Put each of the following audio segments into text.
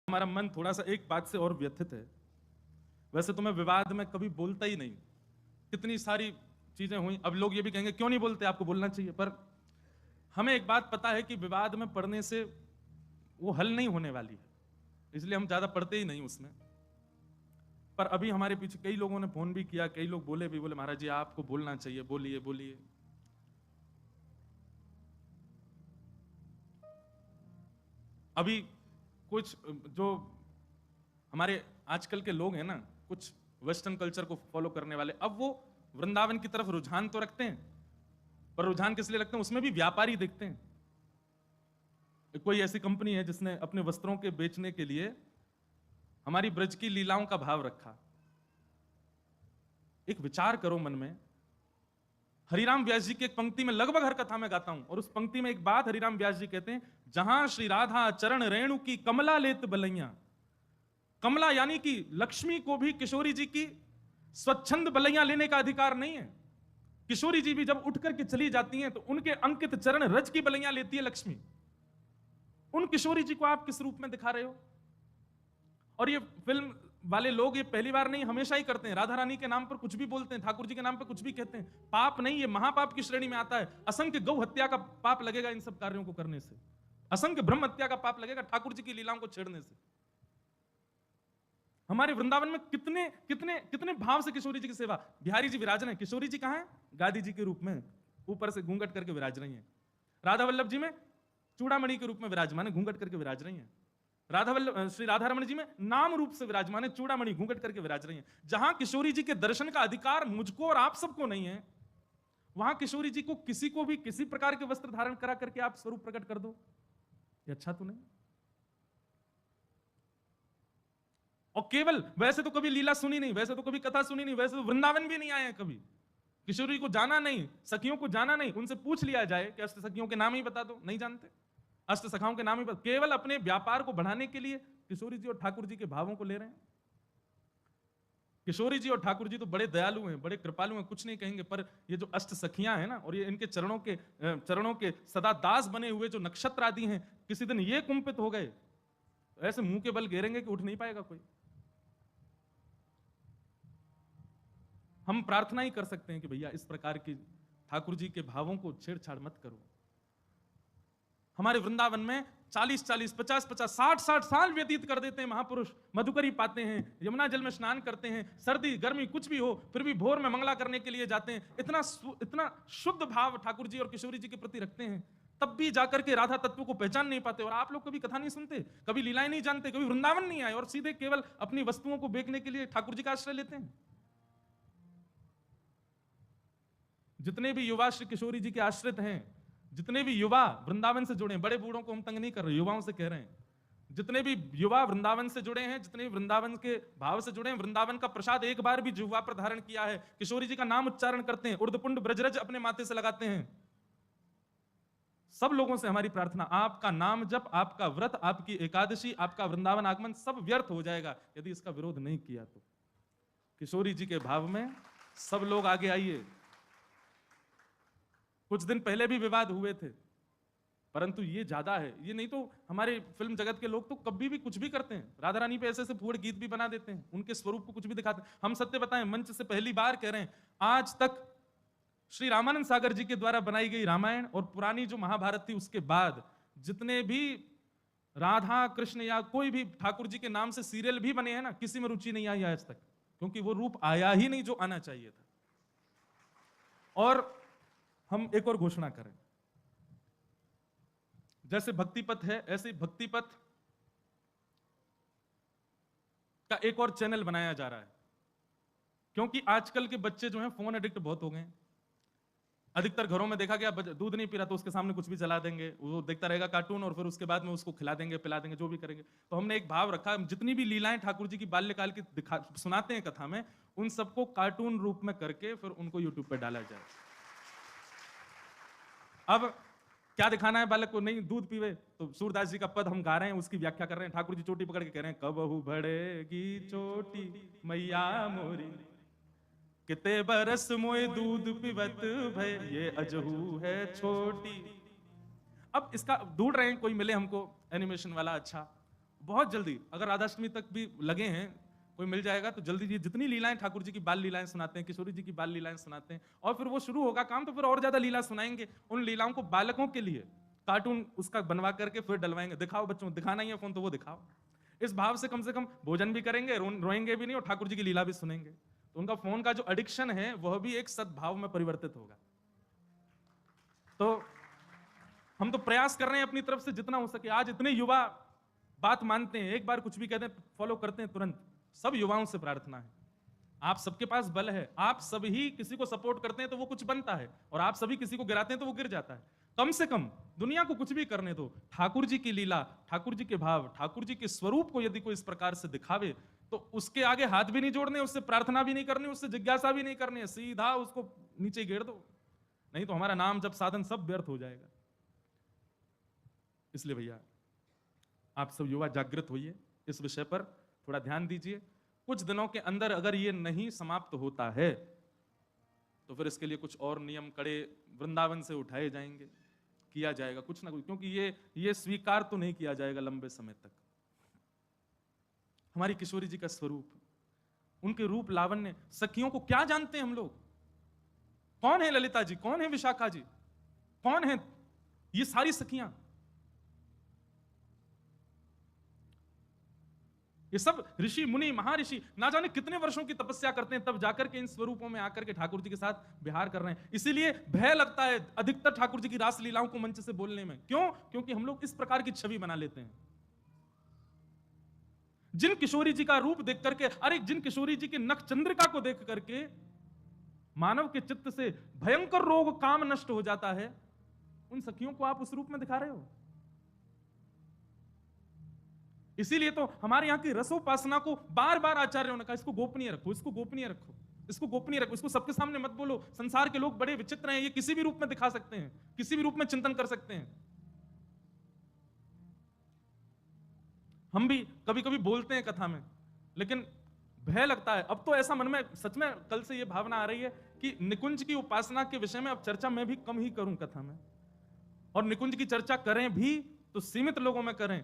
हमारा मन थोड़ा सा एक बात से और व्यथित है। वैसे तो मैं विवाद में कभी बोलता ही नहीं, कितनी सारी चीजें हुई। अब लोग ये भी कहेंगे क्यों नहीं बोलते, आपको बोलना चाहिए। पर हमें एक बात पता है कि विवाद में पढ़ने से वो हल नहीं होने वाली है, इसलिए हम ज्यादा पढ़ते ही नहीं उसमें। पर अभी हमारे पीछे कई लोगों ने फोन भी किया, कई लोग बोले भी, बोले महाराज जी आपको बोलना चाहिए, बोलिए बोलिए। अभी कुछ जो हमारे आजकल के लोग हैं ना, कुछ वेस्टर्न कल्चर को फॉलो करने वाले, अब वो वृंदावन की तरफ रुझान तो रखते हैं, पर रुझान किस लिए रखते हैं, उसमें भी व्यापारी देखते हैं। कोई ऐसी कंपनी है जिसने अपने वस्त्रों के बेचने के लिए हमारी ब्रज की लीलाओं का भाव रखा। एक विचार करो मन में, हरिराम व्यास जी की एक पंक्ति में लगभग हर कथा में गाता हूं, और उस पंक्ति में एक बात हरिराम व्यास जी कहते हैं, जहां श्री राधा चरण रेणु की कमला लेत बलैया। कमला यानी कि लक्ष्मी को भी किशोरी जी की स्वच्छंद बलैया लेने का अधिकार नहीं है। किशोरी जी भी जब उठ करके चली जाती हैं तो उनके अंकित चरण रज की बलैया लेती है लक्ष्मी। उन किशोरी जी को आप किस रूप में दिखा रहे हो? और ये फिल्म वाले लोग ये पहली बार नहीं, हमेशा ही करते हैं। राधा रानी के नाम पर कुछ भी बोलते हैं, ठाकुर जी के नाम पर कुछ भी कहते हैं। पाप नहीं, ये महापाप की श्रेणी में आता है। असंख्य गौ हत्या का पाप लगेगा इन सब कार्यों को करने से, असंख्य ब्रह्म हत्या का पाप लगेगा ठाकुर जी की लीलाओं को छेड़ने से। हमारे वृंदावन में कितने कितने कितने भाव से किशोरी जी की सेवा। बिहारी जी विराज रहे हैं, किशोरी जी कहां है? गादी जी के रूप में ऊपर से घूंघट करके विराज रही हैं। राधा वल्लभ जी में चूड़ामणि के रूप में विराजमान है, घूंघट करके विराज रही हैं। राधा वल्लभ श्री राधा रमण जी में नाम रूप से विराजमान है, चूड़ामणि घूंघट करके विराज रही हैं। जहां किशोरी जी के दर्शन का अधिकार मुझको और आप सबको नहीं है, वहां किशोरी जी को किसी को भी किसी प्रकार के वस्त्र धारण करा करके आप स्वरूप प्रकट कर दो, ये अच्छा तो नहीं। और केवल वैसे तो कभी लीला सुनी नहीं, वैसे तो कभी कथा सुनी नहीं, वैसे तो वृंदावन भी नहीं आए हैं कभी, किशोरी को जाना नहीं, सखियों को जाना नहीं। उनसे पूछ लिया जाए कि अष्ट सखियों के नाम ही बता दो, नहीं जानते। अष्ट सखाओं के नाम ही बता, केवल अपने व्यापार को बढ़ाने के लिए किशोरी जी और ठाकुर जी के भावों को ले रहे हैं। किशोरी जी और ठाकुर जी तो बड़े दयालु हैं, बड़े कृपालु हैं, कुछ नहीं कहेंगे। पर ये जो अष्ट सखियां हैं ना, और ये इनके चरणों के सदा दास बने हुए जो नक्षत्र आदि हैं, किसी दिन ये कुंपित हो गए, ऐसे मुंह के बल घेरेंगे कि उठ नहीं पाएगा कोई। हम प्रार्थना ही कर सकते हैं कि भैया इस प्रकार की ठाकुर जी के भावों को छेड़छाड़ मत करो। हमारे वृंदावन में 40-40, 50-50, 60-60 साल व्यतीत कर देते हैं महापुरुष, मधुकरी पाते हैं, यमुना जल में स्नान करते हैं, सर्दी गर्मी कुछ भी हो फिर भी भोर में मंगला करने के लिए जाते हैं। इतना शुद्ध भाव ठाकुर जी और किशोरी जी के प्रति रखते हैं, तब भी जाकर के राधा तत्व को पहचान नहीं पाते। और आप लोग कभी कथा नहीं सुनते, कभी लीलाएं नहीं जानते, कभी वृंदावन नहीं आए, और सीधे केवल अपनी वस्तुओं को बेचने के लिए ठाकुर जी का आश्रय लेते हैं। जितने भी युवा श्री किशोरी जी के आश्रित हैं, जितने भी युवा वृंदावन से जुड़े हैं, बड़े बूढ़ों को हम तंग नहीं कर रहे, युवाओं से कह रहे हैं, जितने भी युवा वृंदावन से जुड़े हैं, जितने भी वृंदावन के भाव से जुड़े हैं, वृंदावन का प्रसाद एक बार भी जिह्वा पर धारण किया है, किशोरी जी का नाम उच्चारण करते हैं, उर्धपुंड ब्रजरज अपने माथे से लगाते हैं, सब लोगों से हमारी प्रार्थना, आपका नाम जप, आपका व्रत, आपकी एकादशी, आपका वृंदावन आगमन सब व्यर्थ हो जाएगा यदि इसका विरोध नहीं किया तो। किशोरी जी के भाव में सब लोग आगे आइए। कुछ दिन पहले भी विवाद हुए थे, परंतु ये ज्यादा है। ये नहीं तो हमारे फिल्म जगत के लोग तो कभी भी कुछ भी करते हैं, राधा रानी पे ऐसे ऐसे फूड़ गीत भी बना देते हैं, उनके स्वरूप को कुछ भी दिखाते हैं। हम सत्य बताएं, मंच से पहली बार कह रहे हैं, आज तक श्री रामानंद सागर जी के द्वारा बनाई गई रामायण और पुरानी जो महाभारत थी उसके बाद जितने भी राधा कृष्ण या कोई भी ठाकुर जी के नाम से सीरियल भी बने हैं ना, किसी में रुचि नहीं आई आज तक, क्योंकि वो रूप आया ही नहीं जो आना चाहिए था। और हम एक और घोषणा करें, जैसे भक्तिपथ है ऐसे भक्तिपथ का एक और चैनल बनाया जा रहा है, क्योंकि आजकल के बच्चे जो हैं फोन एडिक्ट बहुत हो गए हैं। अधिकतर घरों में देखा गया, दूध नहीं पी रहा तो उसके सामने कुछ भी चला देंगे, वो देखता रहेगा कार्टून, और फिर उसके बाद में उसको खिला देंगे, पिला देंगे, जो भी करेंगे। तो हमने एक भाव रखा, जितनी भी लीलाएं ठाकुर जी की बाल्यकाल की सुनाते हैं कथा में, उन सबको कार्टून रूप में करके फिर उनको यूट्यूब पर डाला जाए। अब क्या दिखाना है बालक को? नहीं दूध पीवे तो सूरदास जी का पद हम गा रहे हैं, उसकी व्याख्या कर रहे हैं। ठाकुर जी चोटी पकड़ के कह रहे हैं, कबहू बढ़ेगी चोटी मैया मोरी, किते बरस मोए दूध पिबत भय, ये अजहू है छोटी। अब इसका ढूंढ रहे हैं कोई मिले हमको एनिमेशन वाला अच्छा, बहुत जल्दी, अगर राधाष्टमी तक भी लगे हैं, कोई मिल जाएगा तो जल्दी जी, जितनी लीलाएं ठाकुर जी की बाल लीलाएं सुनाते हैं, किशोरी जी की बाल लीलाएं सुनाते हैं, और फिर वो शुरू होगा काम तो फिर और ज्यादा लीला सुनाएंगे। उन लीलाओं को बालकों के लिए कार्टून उसका बनवा करके फिर डलवाएंगे। दिखाओ बच्चों, दिखाना ही है फोन तो वो दिखाओ। इस भाव से कम भोजन भी करेंगे, रोएंगे भी नहीं, और ठाकुर जी की लीला भी सुनेंगे। तो उनका फोन का जो एडिक्शन है वह भी एक सद्भाव में परिवर्तित होगा। तो हम तो प्रयास कर रहे हैं अपनी तरफ से जितना हो सके। आज इतने युवा बात मानते हैं, एक बार कुछ भी कहते हैं फॉलो करते हैं तुरंत। सब युवाओं से प्रार्थना है, आप सबके पास बल है, आप सभी किसी को सपोर्ट करते हैं तो वो कुछ बनता है, और आप सभी किसी को गिराते हैं तो वो गिर जाता है। कम से कम दुनिया को कुछ भी करने दो, ठाकुर जी की लीला, ठाकुर जी के भाव, ठाकुर जी के स्वरूप को यदि कोई इस प्रकार से दिखावे तो उसके आगे हाथ भी नहीं जोड़ने, उससे प्रार्थना भी नहीं करनी, उससे जिज्ञासा भी नहीं करनी है, सीधा उसको नीचे गिर दो। नहीं तो हमारा नाम जब साधन सब व्यर्थ हो जाएगा। इसलिए भैया आप सब युवा जागृत होइए, इस विषय पर थोड़ा ध्यान दीजिए। कुछ दिनों के अंदर अगर ये नहीं समाप्त होता है तो फिर इसके लिए कुछ और नियम कड़े वृंदावन से उठाए जाएंगे, किया जाएगा कुछ ना कुछ, क्योंकि ये स्वीकार तो नहीं किया जाएगा लंबे समय तक। हमारी किशोरी जी का स्वरूप, उनके रूप लावण्य, सखियों को क्या जानते हैं हम लोग? कौन है ललिता जी, कौन है विशाखा जी, कौन है ये सारी सखियां? ये सब ऋषि मुनि महर्षि ना जाने कितने वर्षों की तपस्या करते हैं, तब जाकर के इन स्वरूपों में आकर के ठाकुर जी के साथ विहार कर रहे हैं। इसीलिए भय लगता है अधिकतर ठाकुर जी की रास लीलाओं को मंच से बोलने में। क्यों? क्योंकि हम लोग इस प्रकार की छवि बना लेते हैं। जिन किशोरी जी का रूप देख करके, अरे जिन किशोरी जी के नख चंद्रिका को देख करके मानव के चित्त से भयंकर रोग काम नष्ट हो जाता है, उन सखियों को आप उस रूप में दिखा रहे हो। इसीलिए तो हमारे यहां की रसोपासना को बार बार आचार्यों ने कहा, इसको गोपनीय रखो, इसको गोपनीय रखो, इसको गोपनीय रखो, इसको सबके सामने मत बोलो। संसार के लोग बड़े विचित्र हैं, ये किसी भी रूप में दिखा सकते हैं, किसी भी रूप में चिंतन कर सकते हैं। हम भी कभी कभी बोलते हैं कथा में, लेकिन भय लगता है। अब तो ऐसा मन में सच में कल से ये भावना आ रही है कि निकुंज की उपासना के विषय में अब चर्चा मैं भी कम ही करूं कथा में, और निकुंज की चर्चा करें भी तो सीमित लोगों में करें,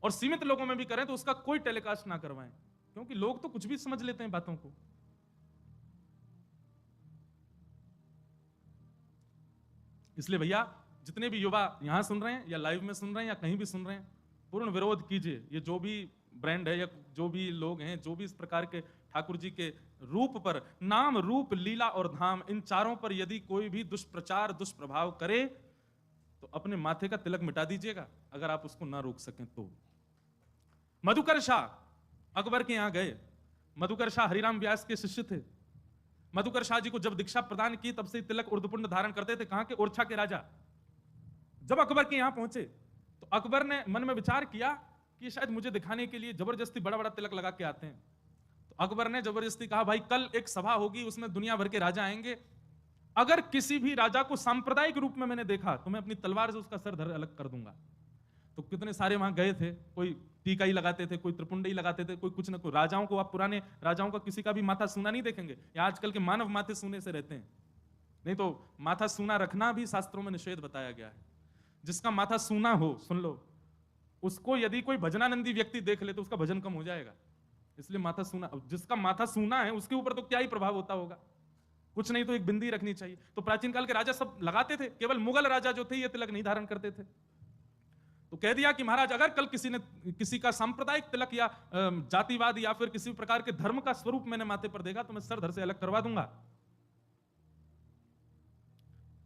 और सीमित लोगों में भी करें तो उसका कोई टेलीकास्ट ना करवाएं, क्योंकि लोग तो कुछ भी समझ लेते हैं बातों को। इसलिए भैया जितने भी युवा यहां सुन रहे हैं या लाइव में सुन रहे हैं या कहीं भी सुन रहे हैं, पूर्ण विरोध कीजिए। ये जो भी ब्रांड है या जो भी लोग हैं, जो भी इस प्रकार के ठाकुर जी के रूप पर, नाम रूप लीला और धाम, इन चारों पर यदि कोई भी दुष्प्रचार दुष्प्रभाव करे तो अपने माथे का तिलक मिटा दीजिएगा, अगर आप उसको ना रोक सकें तो। मधुकर शाह अकबर के यहां गए। मधुकर शाह हरिराम व्यास के शिष्य थे। मधुकर शाह जी को जब दीक्षा प्रदान की तब से तिलक उर्दपुंड धारण करते थे। कहां के? ओरछा के राजा। जब अकबर के यहां पहुंचे तो अकबर ने मन में विचार किया कि शायद मुझे दिखाने के लिए जबरदस्ती बड़ा बड़ा तिलक लगा के आते हैं। तो अकबर ने जबरदस्ती कहा, भाई कल एक सभा होगी, उसमें दुनिया भर के राजा आएंगे, अगर किसी भी राजा को सांप्रदायिक रूप में मैंने देखा तो मैं अपनी तलवार से उसका सर धर अलग कर दूंगा। तो कितने सारे वहां गए थे, कोई टीका ही लगाते थे, कोई त्रिपुंड ही लगाते थे, कोई कुछ ना कोई। राजाओं को, आप पुराने राजाओं का किसी का भी माथा सूना नहीं देखेंगे, या आजकल के मानव माथे सूने से रहते हैं। नहीं तो माथा सूना रखना भी शास्त्रों में निषेध बताया गया है। जिसका माथा सूना हो, सुन लो, उसको यदि कोई भजनानंदी व्यक्ति देख ले तो उसका भजन कम हो जाएगा। इसलिए माथा सूना, जिसका माथा सूना है उसके ऊपर तो क्या ही प्रभाव होता होगा, कुछ नहीं तो एक बिंदी रखनी चाहिए। तो प्राचीन काल के राजा सब लगाते थे, केवल मुगल राजा जो थे ये तिलक नहीं धारण करते थे। तो कह दिया कि महाराज अगर कल किसी का सांप्रदायिक तिलक या जातिवाद या फिर किसी प्रकार के धर्म का स्वरूप मैंने माथे पर देखा तो मैं सर धर से अलग करवा दूंगा।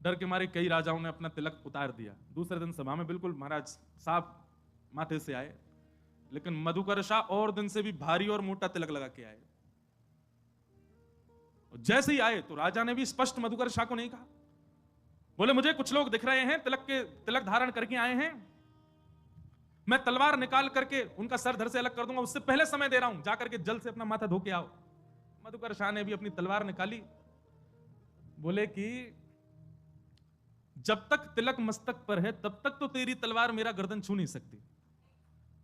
डर के मारे कई राजाओं ने अपना तिलक उतार दिया। दूसरे दिन सभा में बिल्कुल महाराज साफ माथे से आए, लेकिन मधुकर शाह और दिन से भी भारी और मोटा तिलक लगा के आए। जैसे ही आए तो राजा ने भी स्पष्ट मधुकर शाह को नहीं कहा, बोले मुझे कुछ लोग दिख रहे हैं तिलक धारण करके आए हैं, मैं तलवार निकाल करके उनका सर धर से अलग कर दूंगा, उससे पहले समय दे रहा हूं, जाकर के जल से अपना माथा धो के आओ। मधुकर शाह ने भी अपनी तलवार निकाली, बोले कि जब तक तिलक मस्तक पर है तब तक तो तेरी तलवार मेरा गर्दन छू नहीं सकती,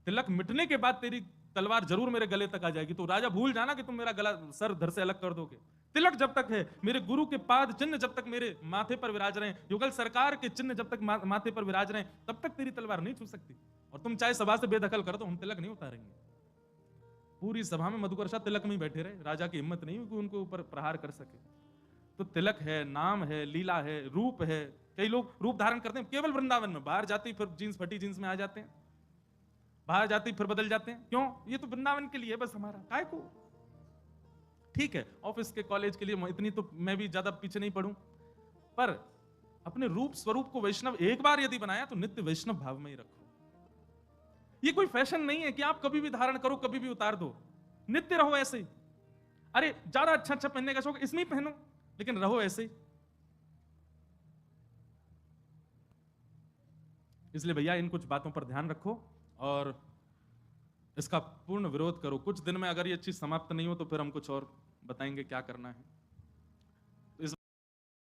तिलक मिटने के बाद तेरी तलवार जरूर मेरे गले तक आ जाएगी। तो राजा भूल जाना कि तुम मेरा गला सर धर से अलग कर दोगे, तिलक जब तक है, मेरे गुरु के पाद चिन्ह जब तक मेरे माथे पर विराज रहे हैं, युगल सरकार के चिन्ह जब तक माथे पर विराज रहे हैं, तब तक तेरी तलवार नहीं छू सकती। और तुम चाहे सभा से बेदखल करो तो हम तिलक नहीं उतारेंगे। पूरी सभा में मधुकरशा तिलक में ही बैठे रहे, राजा की हिम्मत नहीं हुई कि उनको ऊपर प्रहार कर सके। तो तिलक है, नाम है, लीला है, रूप है। कई लोग रूप धारण करते हैं केवल वृंदावन में, बाहर जाते ही फिर जींस फटी जींस में आ जाते हैं, बाहर जाते ही फिर बदल जाते हैं। क्यों? ये तो वृंदावन के लिए बस हमारा, काय को? ठीक है, ऑफिस के कॉलेज के लिए इतनी तो मैं भी ज्यादा पीछे नहीं पड़ूं, पर अपने रूप स्वरूप को वैष्णव एक बार यदि बनाया तो नित्य वैष्णव भाव में ही रखो। ये कोई फैशन नहीं है कि आप कभी भी धारण करो कभी भी उतार दो, नित्य रहो ऐसे ही। अरे ज्यादा अच्छा अच्छा पहनने का शौक, इसमें ही पहनो, लेकिन रहो ऐसे ही। इसलिए भैया इन कुछ बातों पर ध्यान रखो और इसका पूर्ण विरोध करो। कुछ दिन में अगर ये चीज समाप्त नहीं हो तो फिर हम कुछ और बताएंगे क्या करना है।